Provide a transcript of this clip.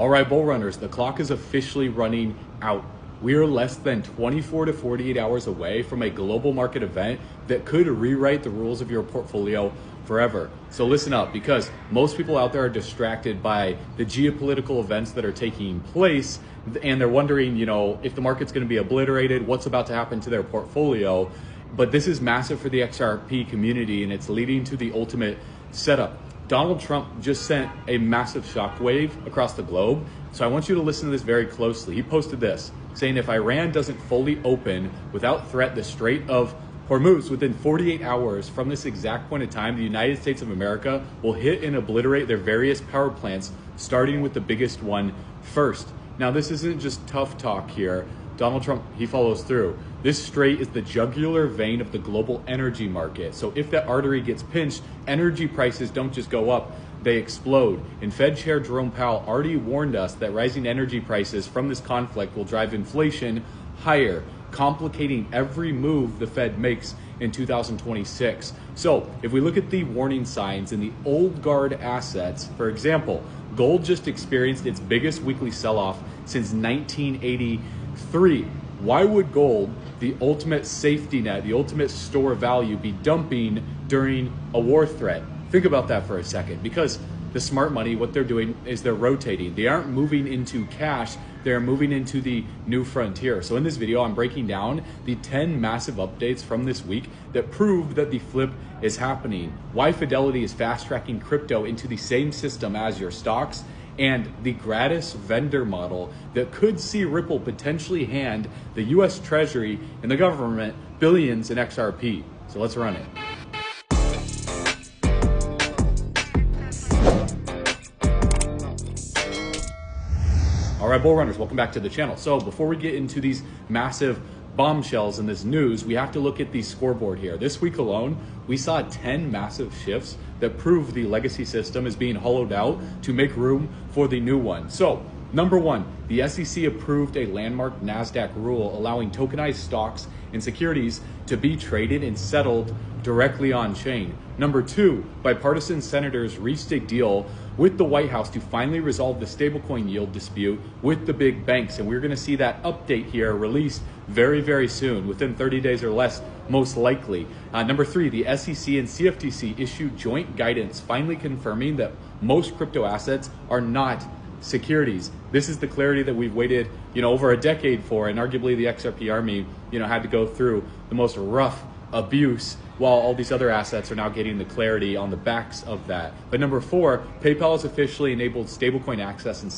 All right, bull runners, the clock is officially running out. We are less than 24 to 48 hours away from a global market event that could rewrite the rules of your portfolio forever. So listen up, because most people out there are distracted by the geopolitical events that are taking place, and they're wondering, if the market's going to be obliterated, what's about to happen to their portfolio. But this is massive for the XRP community, and it's leading to the ultimate setup. Donald Trump just sent a massive shockwave across the globe. So I want you to listen to this very closely. He posted this, saying if Iran doesn't fully open without threat the Strait of Hormuz within 48 hours from this exact point in time, the United States of America will hit and obliterate their various power plants, starting with the biggest one first. Now, this isn't just tough talk here. Donald Trump, he follows through. This strait is the jugular vein of the global energy market. So if that artery gets pinched, energy prices don't just go up, they explode. And Fed Chair Jerome Powell already warned us that rising energy prices from this conflict will drive inflation higher, complicating every move the Fed makes in 2026. So if we look at the warning signs in the old guard assets, for example, gold just experienced its biggest weekly sell-off since 1983. Why would gold, the ultimate safety net, the ultimate store value, be dumping during a war threat? Think about that for a second, because the smart money, what they're doing is they're rotating. They aren't moving into cash, they're moving into the new frontier. So in this video, I'm breaking down the 10 massive updates from this week that prove that the flip is happening, why Fidelity is fast-tracking crypto into the same system as your stocks, and the gratis vendor model that could see Ripple potentially hand the US Treasury and the government billions in XRP. So let's run it. All right, bull runners, welcome back to the channel. So before we get into these massive bombshells in this news, we have to look at the scoreboard here. This week alone, we saw 10 massive shifts that prove the legacy system is being hollowed out to make room for the new one. So number one, the SEC approved a landmark NASDAQ rule allowing tokenized stocks and securities to be traded and settled directly on chain. Number two, bipartisan senators reached a deal with the White House to finally resolve the stablecoin yield dispute with the big banks. And we're going to see that update here released very, very soon, within 30 days or less, most likely. Number three, the SEC and CFTC issued joint guidance, finally confirming that most crypto assets are not securities. This is the clarity that we've waited, over a decade for, and arguably the XRP army, had to go through the most rough abuse, while all these other assets are now getting the clarity on the backs of that. But number four, PayPal has officially enabled stablecoin access in